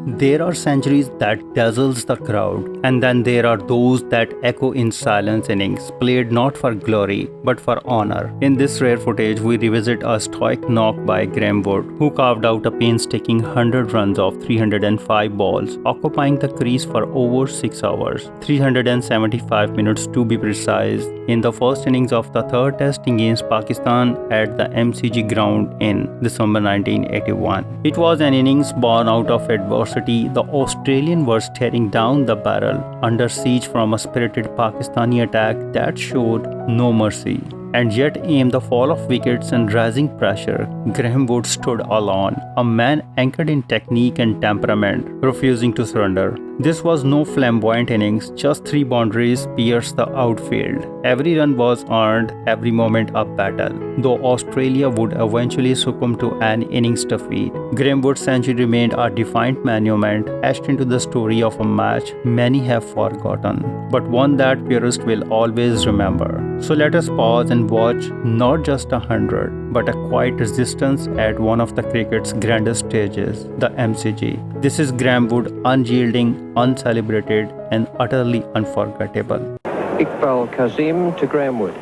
There are centuries that dazzles the crowd, and then there are those that echo in silence innings, played not for glory, but for honor. In this rare footage, we revisit a stoic knock by Graeme Wood, who carved out a painstaking 100 runs off 305 balls, occupying the crease for over 6 hours, 375 minutes to be precise, in the first innings of the third test against Pakistan at the MCG ground in December 1981. It was an innings born out of adversity. The Australian were staring down the barrel under siege from a spirited Pakistani attack that showed no mercy. And yet, amid the fall of wickets and rising pressure, Graeme Wood stood alone, a man anchored in technique and temperament, refusing to surrender. This was no flamboyant innings, just 3 boundaries pierced the outfield. Every run was earned, every moment a battle. Though Australia would eventually succumb to an innings defeat, Graeme Wood's century remained a defiant monument, etched into the story of a match many have forgotten, but one that purists will always remember. So let us pause and watch not just 100, but a quiet resistance at one of the cricket's grandest stages, the MCG. This is Graeme Wood, unyielding, uncelebrated, and utterly unforgettable. Iqbal Kazim to Graeme Wood.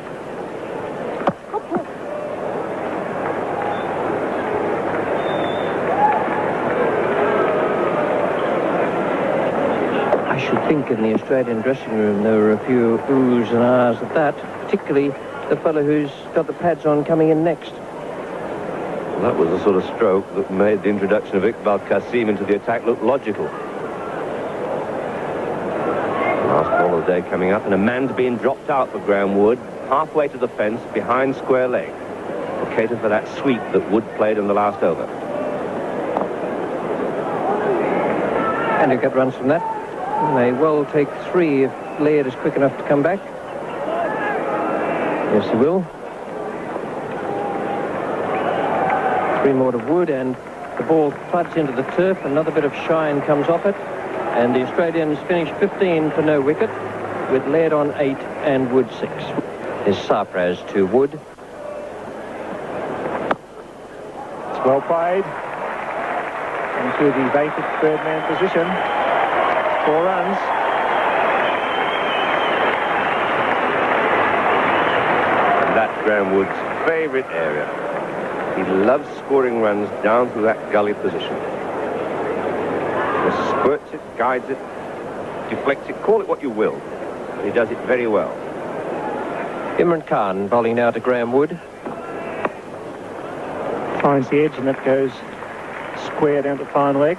I should think in the Australian dressing room there were a few oohs and ahs at that, particularly the fellow who's got the pads on coming in next. Well, that was the sort of stroke that made the introduction of Iqbal Kazim into the attack look logical. Last ball of the day coming up, and a man's being dropped out for Graeme Wood, halfway to the fence, behind square leg. Will cater for that sweep that Wood played in the last over. And he'll get runs from that. He may well take 3 if Laird is quick enough to come back. Yes, he will. 3 more to Wood, and the ball floods into the turf. Another bit of shine comes off it, and the Australians finish 15 for no wicket, with Laird on 8 and Wood 6. Is Sarpraz to Wood. It's well played. Into the vacant third man position. 4 runs. And that's Graeme Wood's favourite area. He loves scoring runs down through that gully position. He squirts it, guides it, deflects it, call it what you will. But he does it very well. Imran Khan bowling now to Graeme Wood. Finds the edge, and that goes square down to fine leg.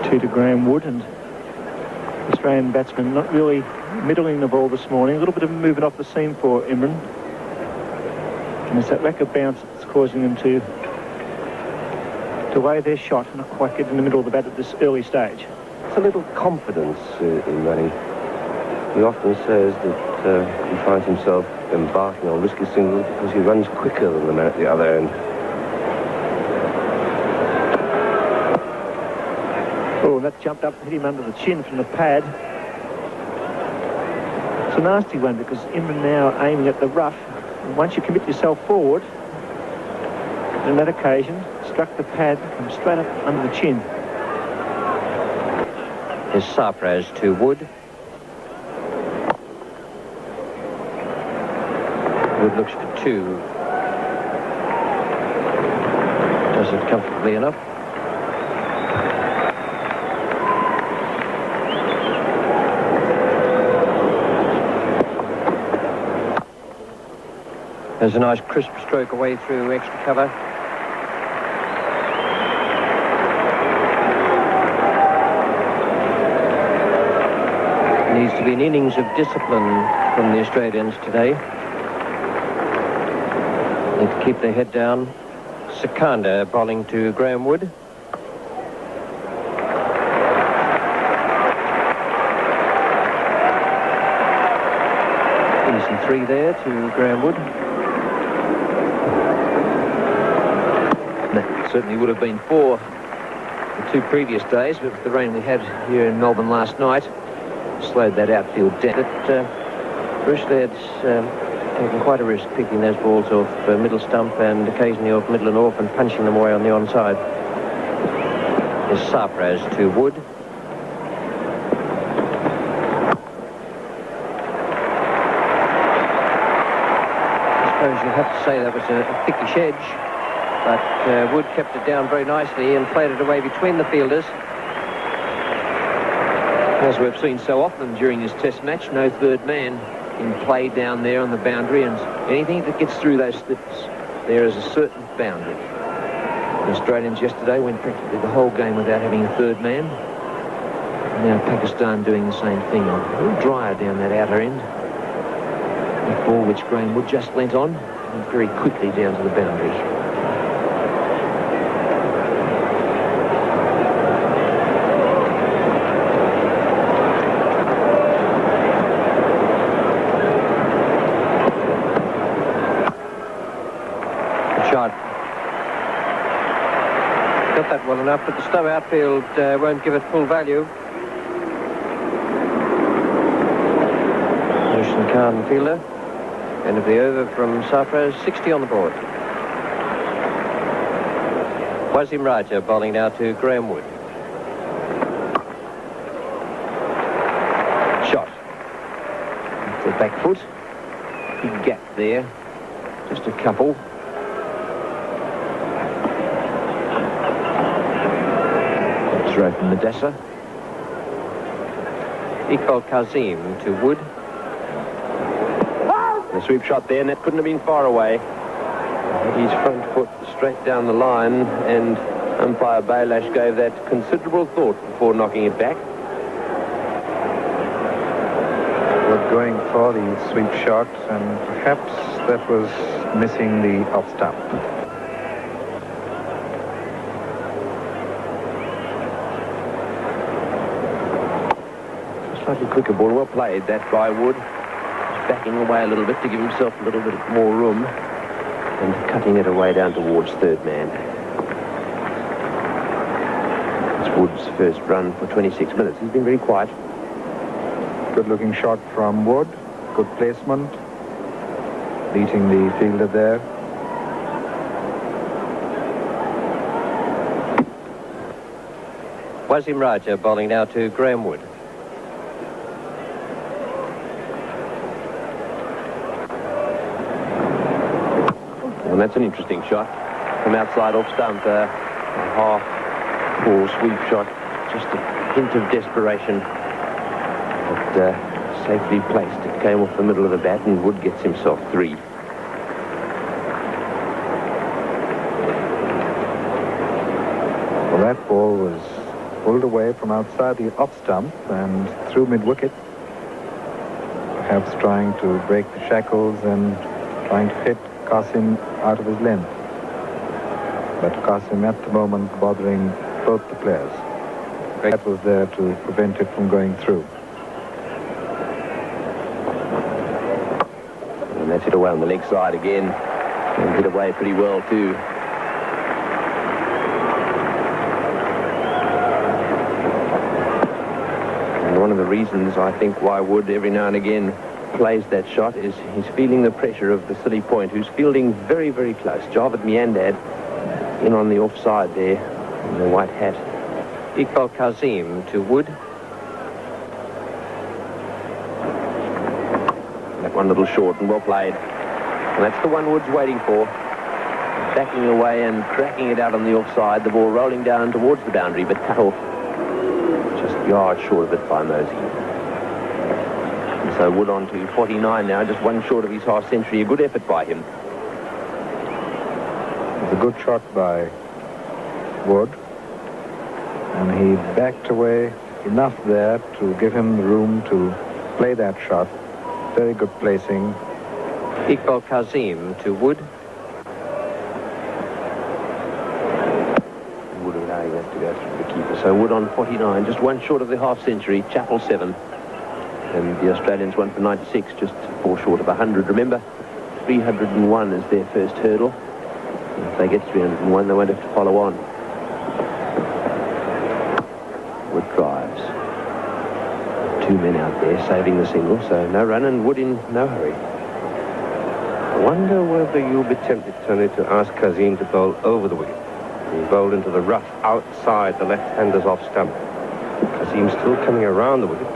2 to Graeme Wood, and the Australian batsman not really middling the ball this morning. A little bit of movement off the seam for Imran. And it's that lack of bounce that's causing them to weigh their shot and not quite get in the middle of the bat at this early stage. It's a little confidence in running. He often says that he finds himself embarking on risky singles because he runs quicker than the man at the other end. Oh, that jumped up and hit him under the chin from the pad. It's a nasty one because Imran now aiming at the rough. And once you commit yourself forward, on that occasion, struck the pad and straight up under the chin. Is Sarpraz to Wood. Wood looks for 2. Does it comfortably enough. There's a nice crisp stroke away through extra cover. Needs to be an innings of discipline from the Australians today. Need to keep their head down. Sikandar bowling to Graeme Wood. Easy 3 there to Graeme Wood. That certainly would have been 4 the 2 previous days, but with the rain we had here in Melbourne last night, slowed that outfield down. But Bruce Laird's taken quite a risk picking those balls off middle stump and occasionally off middle and off and punching them away on the onside. is Sarpraz to Wood. I suppose you have to say that was a thickish edge, but Wood kept it down very nicely and played it away between the fielders. As we've seen so often during this test match, no third man in play down there on the boundary, and anything that gets through those slips there is a certain boundary. The Australians yesterday went practically the whole game without having a third man. Now Pakistan doing the same thing. A little drier down that outer end. The ball which Graeme Wood just lent on, and very quickly down to the boundary. Got that well enough, but the Stowe outfield won't give it full value. Ocean Khan fielder. End of the over from Sarpraz, 60 on the board. Wasim Raja bowling now to Graeme Wood. Shot. The back foot. Big gap there. Just a couple. Throw from Madessa. Iqbal Kazim to Wood. The sweep shot there, and that couldn't have been far away. His front foot straight down the line, and umpire Baylash gave that considerable thought before knocking it back. Wood going for the sweep shot, and perhaps that was missing the off stump. Slightly quicker ball, well played that by Wood. Backing away a little bit to give himself a little bit more room and cutting it away down towards third man. It's Wood's first run for 26 minutes. He's been very quiet. Good looking shot from Wood. Good placement. Beating the fielder there. Wasim Raja bowling now to Graeme Wood. And that's an interesting shot from outside off stump. A half ball sweep shot. Just a hint of desperation. But safely placed. It came off the middle of the bat, and Wood gets himself 3. Well, that ball was pulled away from outside the off stump and through mid-wicket. Perhaps trying to break the shackles and trying to hit Qasim out of his length. But Qasim at the moment bothering both the players. That was there to prevent it from going through. And that's hit away on the leg side again. And hit away pretty well too. And one of the reasons I think why Wood every now and again plays that shot is he's feeling the pressure of the silly point, who's fielding very, very close. Javed Miandad in on the offside there in the white hat. Iqbal Kazim to Wood. That one little short and well played. And that's the one Wood's waiting for. Backing away and cracking it out on the offside. The ball rolling down towards the boundary, but cut off just yards short of it by Mosey. So Wood on to 49 now, just one short of his half century. A good effort by him. It's a good shot by Wood. And he backed away enough there to give him room to play that shot. Very good placing. Iqbal Kazim to Wood. Wood allowing that to go through the keeper. So Wood on 49, just one short of the half century. Chappell 7. And the Australians won for 96, just 4 short of 100. Remember, 301 is their first hurdle. And if they get 301, they won't have to follow on. Wood drives. 2 men out there saving the single, so no run and Wood in no hurry. I wonder whether you'll be tempted, Tony, to ask Kazim to bowl over the wicket. He bowled into the rough outside the left-hander's off stump. Kazim still coming around the wicket.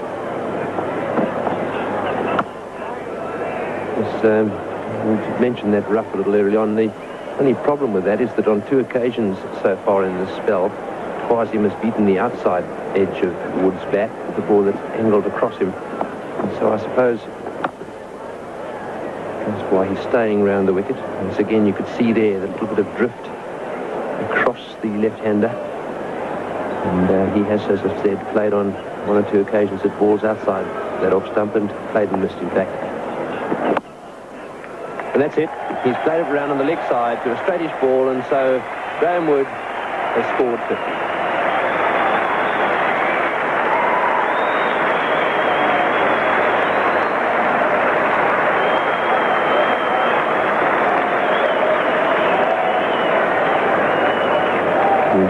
We mentioned that rough a little early on. The only problem with that is that on 2 occasions so far in this spell, Kazim has beaten the outside edge of Wood's bat with the ball that's angled across him. And so I suppose that's why he's staying round the wicket. Once again, you could see there the little bit of drift across the left-hander. And he has, as I've said, played on 1 or 2 occasions at balls outside that off stump and played and missed, in fact. And that's it. He's played it around on the leg side to a straightish ball, and so Graeme Wood has scored 50.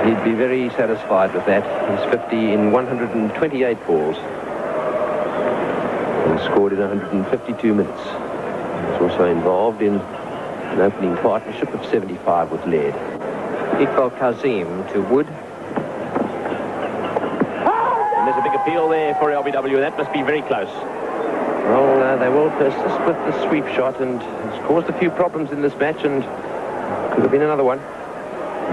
He'd be very satisfied with that. He's 50 in 128 balls and scored in 152 minutes. He's also involved in an opening partnership of 75 with Laird. Iqbal Kazim to Wood. And there's a big appeal there for LBW. That must be very close. Well, they will persist with the sweep shot, and it's caused a few problems in this match, and could have been another one.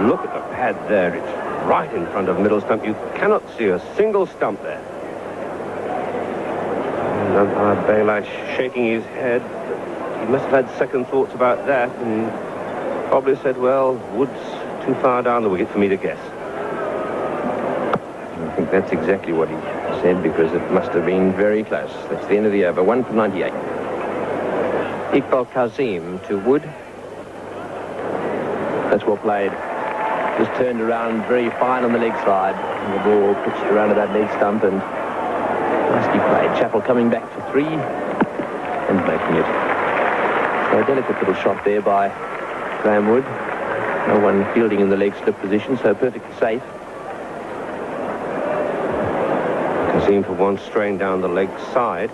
Look at the pad there. It's right in front of middle stump. You cannot see a single stump there. And umpire Baylash shaking his head. He must have had second thoughts about that and probably said, well, Wood's too far down the wicket for me to guess. I think that's exactly what he said, because it must have been very close. That's the end of the over. 1 for 98. Iqbal Kazim to Wood. That's well played. Just turned around very fine on the leg side, and the ball pitched around to that leg stump, and nicely played. Chappell coming back for 3 and making it. So a delicate little shot there by Graeme Wood. No one fielding in the leg slip position, so perfectly safe. Kazim for one strain down the leg side.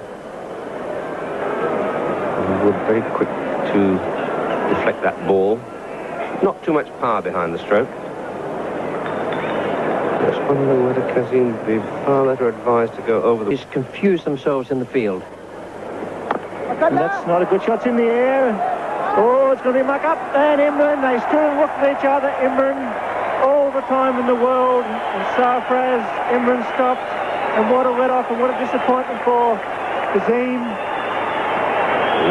And Wood very quick to deflect that ball. Not too much power behind the stroke. Just wondering whether Kazim would be far better advised to go over the... He's confused themselves in the field. And that's not a good shot. It's in the air. Oh, it's going to be muck up. And Imran, they stood and looked at each other. Imran, all the time in the world. And Sarfraz, Imran stopped. And what a let-off and what a disappointment for Kazim.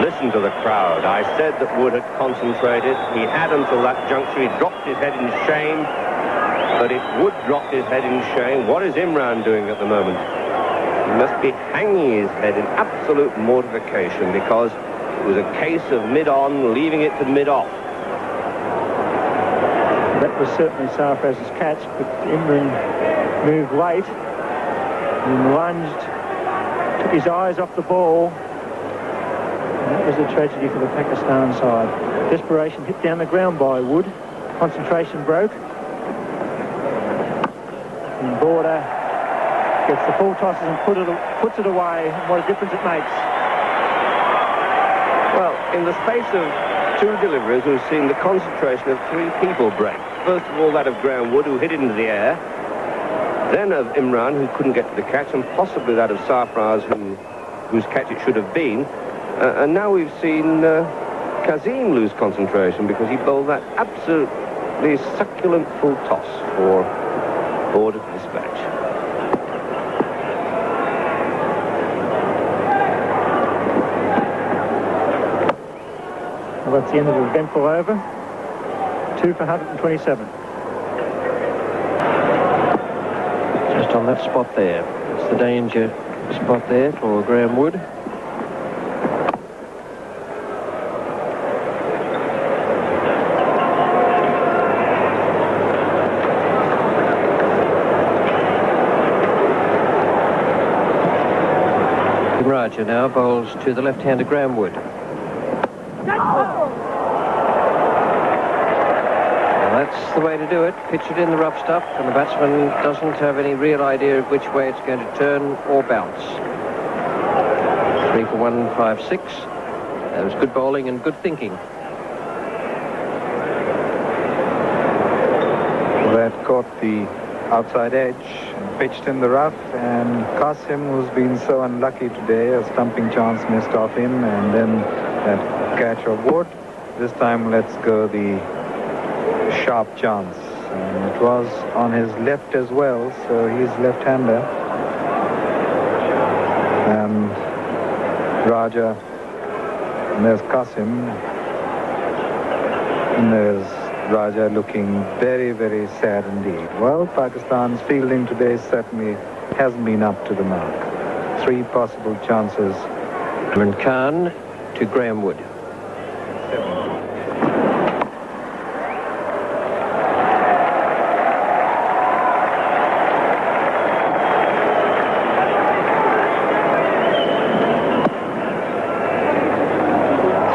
Listen to the crowd. I said that Wood had concentrated. He had until that juncture. He dropped his head in shame. But if Wood dropped his head in shame, what is Imran doing at the moment? He must be hanging his head in absolute mortification, because it was a case of mid-on, leaving it to mid-off. That was certainly Sarfraz's catch, but Imran moved late and lunged, took his eyes off the ball. And that was a tragedy for the Pakistan side. Desperation hit down the ground by Wood. Concentration broke. And Border gets the full tosses and puts it away. And what a difference it makes. Well, in the space of 2 deliveries, we've seen the concentration of 3 people break. First of all, that of Graeme Wood, who hit it into the air. Then of Imran, who couldn't get to the catch, and possibly that of Sarfraz, whose catch it should have been. And now we've seen Kazim lose concentration, because he bowled that absolutely succulent full toss for Border to dispatch. Well, that's the end of the eventful over. 2 for 127. Just on that spot there. It's the danger spot there for Graeme Wood. Raja now bowls to the left-hander Graeme Wood. Well, that's the way to do it. Pitch it in the rough stuff, and the batsman doesn't have any real idea of which way it's going to turn or bounce. 3 for 156. That was good bowling and good thinking. sought the outside edge and pitched in the rough, and Qasim, who's been so unlucky today, a stumping chance missed off him, and then that catch of Wood. This time let's go the sharp chance, and it was on his left as well, so he's left-hander. And Raja, and there's Qasim, and there's Raja looking very, very sad indeed. Well, Pakistan's fielding today certainly hasn't been up to the mark. 3 possible chances. Imran Khan to Graeme Wood.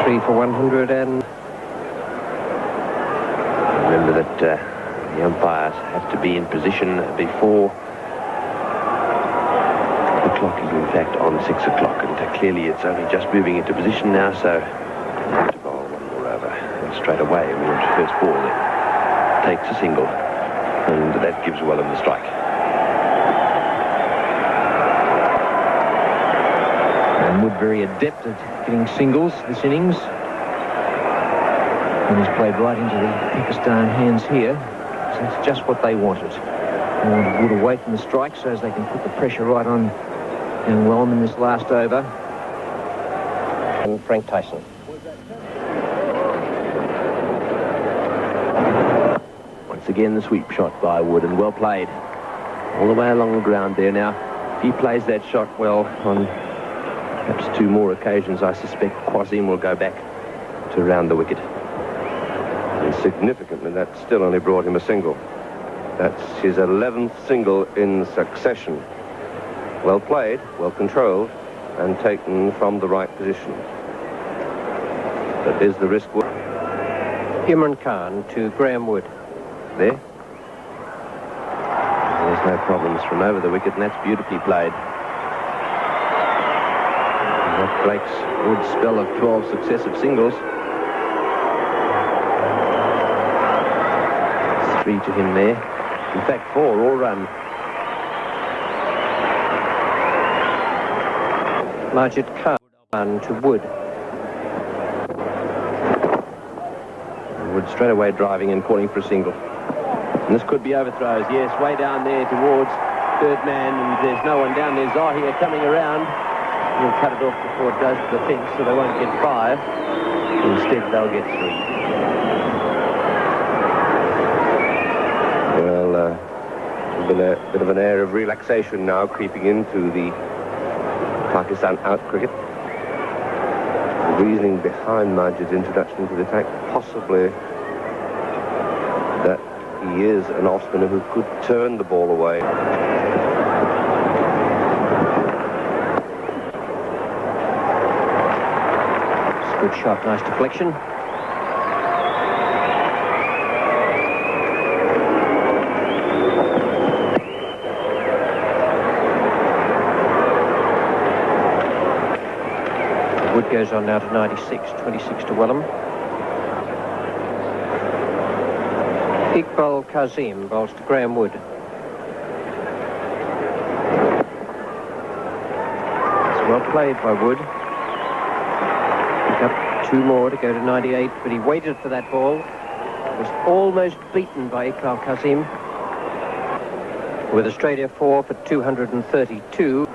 Three for 100, and remember that the umpires have to be in position before the clock is in fact on 6 o'clock, and clearly it's only just moving into position now, so to bowl one more over, and straight away Wood's first ball that takes a single, and that gives Wellham the strike. And Wood very adept at getting singles this innings. And he's played right into the Pakistan hands here. So it's just what they wanted. They wanted Wood away from the strike so as they can put the pressure right on young Wellham in this last over. And Frank Tyson. Once again the sweep shot by Wood, and well played. All the way along the ground there now. If he plays that shot well on perhaps 2 more occasions, I suspect Qasim will go back to round the wicket. And significantly, that still only brought him a single. That's his 11th single in succession. Well played, well controlled, and taken from the right position. But is the risk worth? Imran Khan to Graeme Wood. There. There's no problems from over the wicket, and that's beautifully played. And that breaks Wood's spell of 12 successive singles. 3 to him there. In fact, 4 all run. Majid Khan to Wood. Wood straight away driving and calling for a single. And this could be overthrows. Yes, way down there towards third man, and there's no one down there. Zahir coming around. He'll cut it off before it goes to the fence, so they won't get 5. Instead, they'll get 3. A bit of an air of relaxation now creeping into the Pakistan out cricket. The reasoning behind Majid's introduction to the attack, possibly that he is an off-spinner who could turn the ball away. It's a good shot, nice deflection. Wood goes on now to 96, 26 to Wellham. Iqbal Kazim bowls to Graeme Wood. It's well played by Wood. Pick up 2 more to go to 98, but he waited for that ball. Was almost beaten by Iqbal Kazim. With Australia 4 for 232.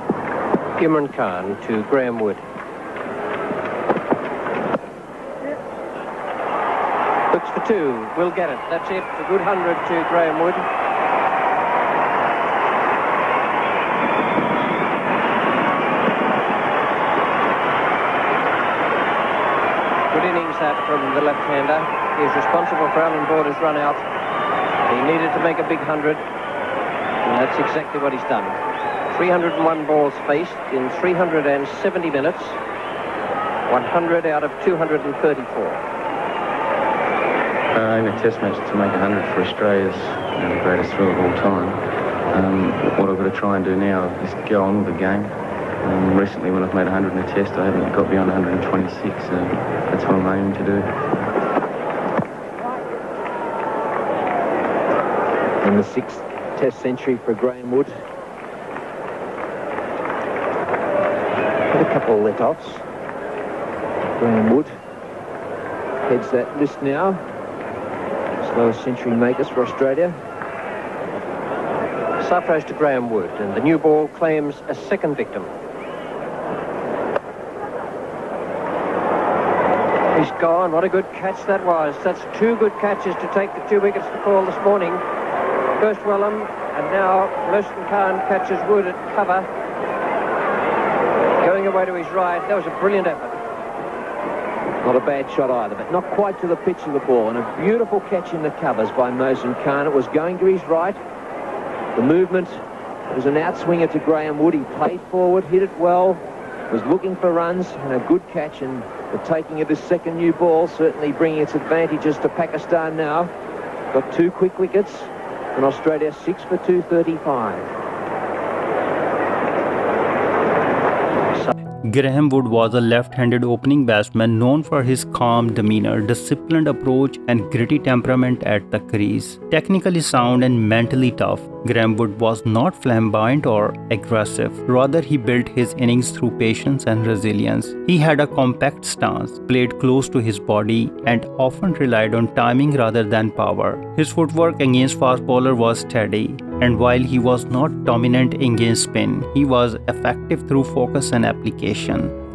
Imran Khan to Graeme Wood. Looks for 2, will get it. That's it. A good 100 to Graeme Wood. Good innings that from the left-hander. He's responsible for Alan Border's run out. He needed to make a big 100, and that's exactly what he's done. 301 balls faced in 370 minutes. 100 out of 234. In a test match to make 100 for Australia is the greatest thrill of all time. What I've got to try and do now is go on with the game. Recently when I've made 100 in a test, I haven't got beyond 126, and that's what I'm aiming to do. And the 6th Test century for Graeme Wood. Had a couple of let-offs. Graeme Wood heads that list now. Slowest century makers for Australia. Surprise to Graeme Wood, and the new ball claims a second victim. He's gone. What a good catch that was. That's 2 good catches to take the 2 wickets to fall this morning. First Wellham, and now Merson Khan catches Wood at cover. Going away to his right. That was a brilliant effort. Not a bad shot either, but not quite to the pitch of the ball. And a beautiful catch in the covers by Merson Khan. It was going to his right. The movement was an outswinger to Graeme Wood. He played forward, hit it well, was looking for runs, and a good catch. And the taking of this second new ball certainly bringing its advantages to Pakistan now. Got 2 quick wickets, and Australia 6 for 235. Graeme Wood was a left-handed opening batsman known for his calm demeanor, disciplined approach and gritty temperament at the crease. Technically sound and mentally tough, Graeme Wood was not flamboyant or aggressive. Rather, he built his innings through patience and resilience. He had a compact stance, played close to his body, and often relied on timing rather than power. His footwork against fast bowler was steady, and while he was not dominant against spin, he was effective through focus and application.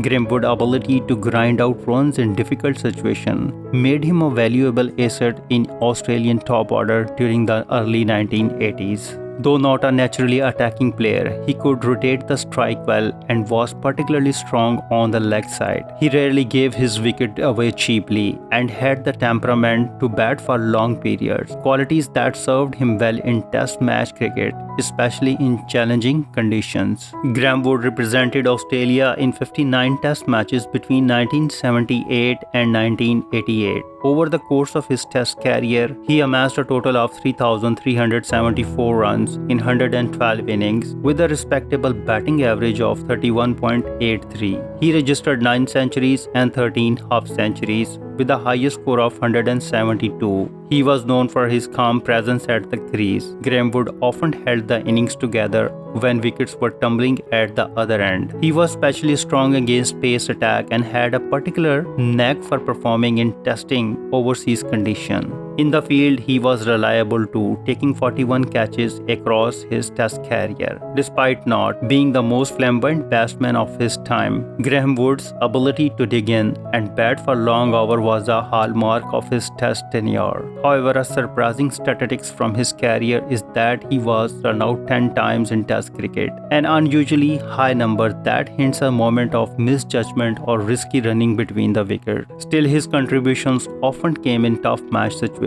Graeme Wood's ability to grind out runs in difficult situations made him a valuable asset in Australian top order during the early 1980s. Though not a naturally attacking player, he could rotate the strike well and was particularly strong on the leg side. He rarely gave his wicket away cheaply and had the temperament to bat for long periods, qualities that served him well in test match cricket, especially in challenging conditions. Graeme Wood represented Australia in 59 test matches between 1978 and 1988. Over the course of his test career, he amassed a total of 3,374 runs in 112 innings, with a respectable batting average of 31.83. He registered 9 centuries and 13 half-centuries, with the highest score of 172. He was known for his calm presence at the crease. Graeme Wood often held the innings together when wickets were tumbling at the other end. He was especially strong against pace attack and had a particular knack for performing in testing overseas conditions. In the field, he was reliable too, taking 41 catches across his test career. Despite not being the most flamboyant batsman of his time, Graeme Wood's ability to dig in and bat for long hours was a hallmark of his test tenure. However, a surprising statistics from his career is that he was run out 10 times in test cricket, an unusually high number that hints a moment of misjudgment or risky running between the wickets. Still, his contributions often came in tough match situations,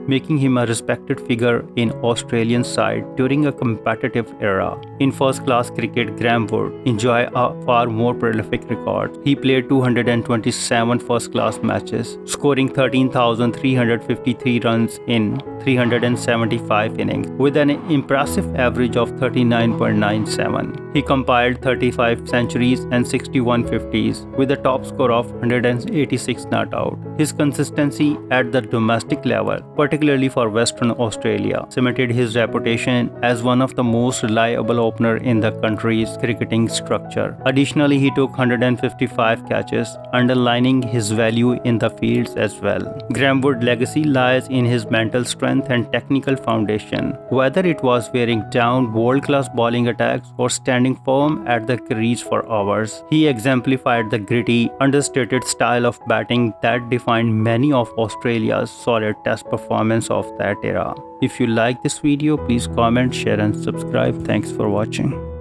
making him a respected figure in Australian side during a competitive era. In first-class cricket, Graeme Wood enjoyed a far more prolific record. He played 227 first-class matches, scoring 13,353 runs in 375 innings, with an impressive average of 39.97. He compiled 35 centuries and 61 50s, with a top score of 186 not out. His consistency at the domestic level, particularly for Western Australia, cemented his reputation as one of the most reliable openers in the country's cricketing structure. Additionally, he took 155 catches, underlining his value in the fields as well. Graeme Wood's legacy lies in his mental strength and technical foundation. Whether it was wearing down world-class bowling attacks or standing firm at the crease for hours, he exemplified the gritty, understated style of batting that defined many of Australia's solid test performance of that era. If you like this video, please comment, share and subscribe. Thanks for watching.